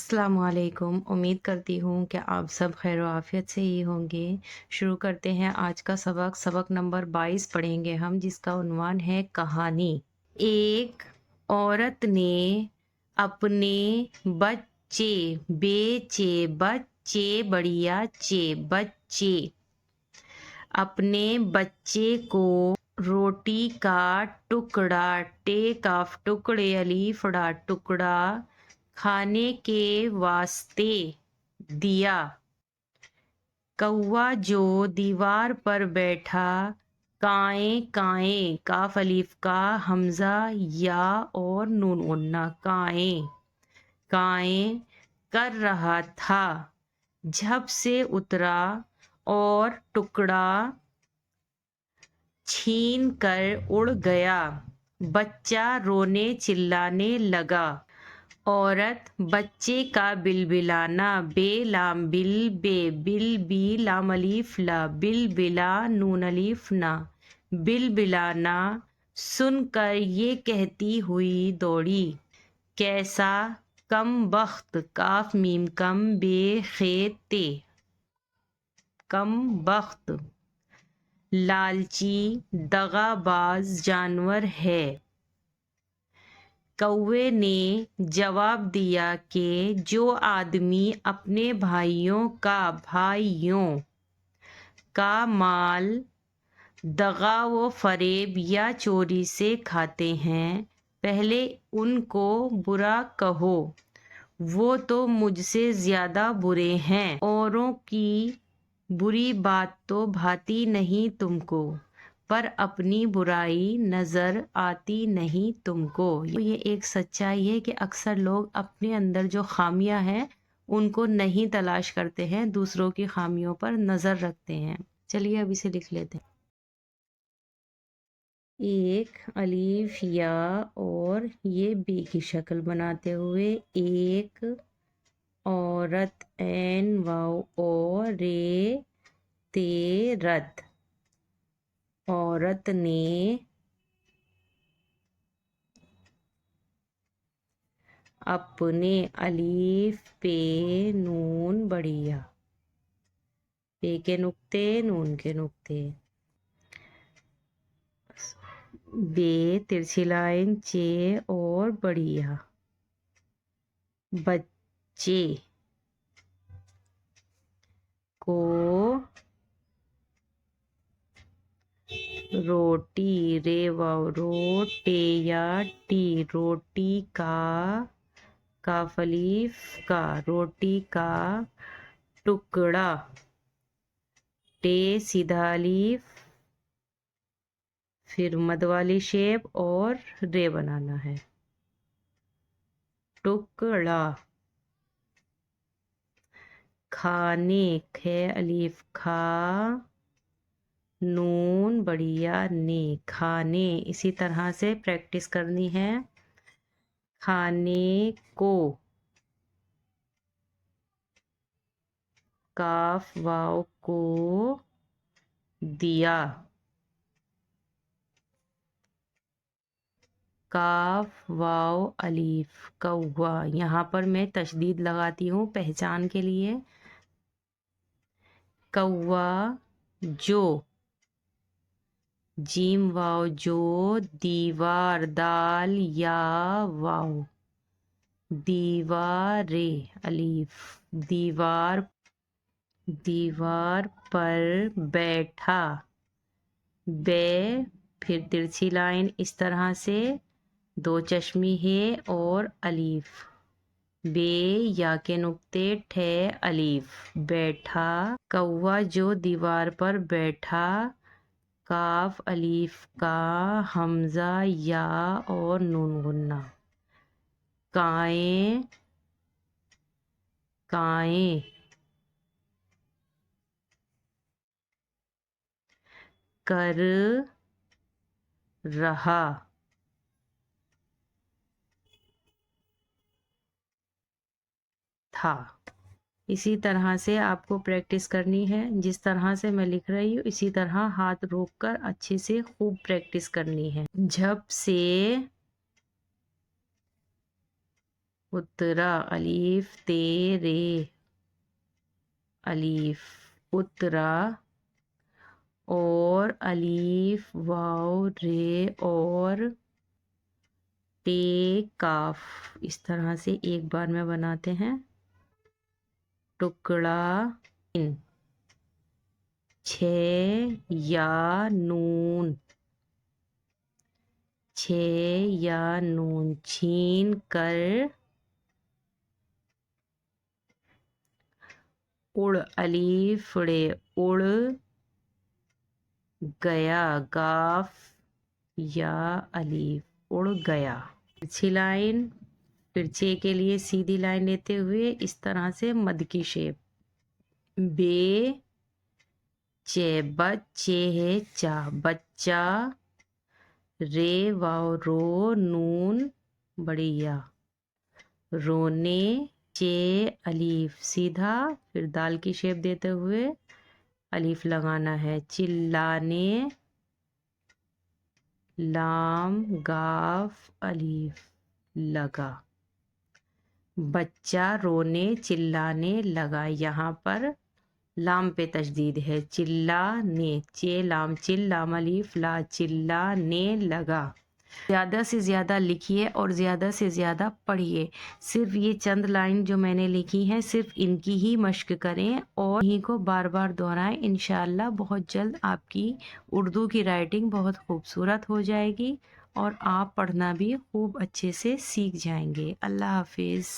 अस्सलाम वालेकुम। उम्मीद करती हूँ कि आप सब खैर आफियत से ही होंगे। शुरू करते हैं आज का सबक नंबर 22 पढ़ेंगे हम, जिसका उन्वान है कहानी। एक औरत ने अपने बच्चे बेचे, बच्चे बढ़िया चे बच्चे अपने बच्चे को रोटी का टुकड़ा, टे काफ टुकड़े अलीफ डा टुकड़ा खाने के वास्ते दिया। कौवा जो दीवार पर बैठा काए काए, काफ अलीफ का हमजा या और नून उन्ना, काए काए कर रहा था। झप से उतरा और टुकड़ा छीन कर उड़ गया। बच्चा रोने चिल्लाने लगा। औरत बच्चे का बिलबिलाना, बे लाम बिल बे, बिल बी लाम अलीफ ला, बिल बिला नून अलीफ ना, बिलबिलाना सुनकर ये कहती हुई दौड़ी। कैसा कम बख्त, काफ मीम कम बे खेते, कम बख्त लालची दगाबाज जानवर है। कौवे ने जवाब दिया कि जो आदमी अपने भाइयों का माल दगा व फरेब या चोरी से खाते हैं, पहले उनको बुरा कहो, वो तो मुझसे ज्यादा बुरे हैं। औरों की बुरी बात तो भाती नहीं तुमको, पर अपनी बुराई नजर आती नहीं तुमको। ये एक सच्चाई है कि अक्सर लोग अपने अंदर जो खामियां हैं उनको नहीं तलाश करते हैं, दूसरों की खामियों पर नजर रखते हैं। चलिए अब इसे लिख लेते हैं। एक अलीफ या और ये बे की शक्ल बनाते हुए, एक औरत, एन वाव और रे ते रत, औरत ने अपने, अलीफ पे नून बढ़िया, पे के नुक्ते नून के नुक्ते, बे तिरछी लाइन चे और बढ़िया, बच्चे को रोटी, रे वाव रोटे या टी, रोटी का, काफ अलीफ का, रोटी का टुकड़ा, टे सीधा अलीफ फिर मद वाली शेप और रे बनाना है। टुकड़ा खाने, खे अलीफ खा नून बढ़िया ने, खाने। इसी तरह से प्रैक्टिस करनी है। खाने को, काफ वाव को दिया, काफ वाव अलीफ कौवा। यहाँ पर मैं तशदीद लगाती हूँ पहचान के लिए। कौवा जो, जीम वाव जो, दीवार, दाल या वाव, दीवारे अलीफ, दीवार, दीवार पर बैठा, बे फिर तिरछी लाइन इस तरह से, दो चश्मी है और अलीफ, बे या के नुक्ते ठे अलीफ, बैठा। कौवा जो दीवार पर बैठा, काफ अलीफ का हमजा या और नून गुन्ना, काए काए कर रहा था। इसी तरह से आपको प्रैक्टिस करनी है। जिस तरह से मैं लिख रही हूँ इसी तरह हाथ रोककर अच्छे से खूब प्रैक्टिस करनी है। झप से اترا، الف تیرے، الف اترا، اور الف واو رے اور ٹے کاف، اس طرح سے ایک بار میں بناتے ہیں. ٹکڑا، چھ یا نون، چھ یا نون، چھین کر، اڑ، الف ڑے اڑ گیا، گاف یا الف اڑ گیا. اچھی لائن، پھر چھ کے لیے سیدھی لائن لیتے ہوئے اس طرح سے مد کی شیپ. بے چے، بچے ہے چا، بچہ، رے واو رو، نون بڑی یا، رونے، چے الف سیدھا، پھر دال کی شیپ دیتے ہوئے الف لگانا ہے. چلانے، لام گاف الف لگا. بچہ رونے چلانے لگا، یہاں پر لام پہ تشدید ہے. چلانے، چے لام، چل لام الف لا، چلانے لگا. زیادہ سے زیادہ لکھیے اور زیادہ سے زیادہ پڑھیے. صرف یہ چند لائن جو میں نے لکھی ہیں صرف ان کی ہی مشق کریں اور انہیں کو بار بار دہرائیں. انشاءاللہ بہت جلد آپ کی اردو کی رائٹنگ بہت خوبصورت ہو جائے گی اور آپ پڑھنا بھی خوب اچھے سے سیکھ جائیں گے. اللہ حافظ.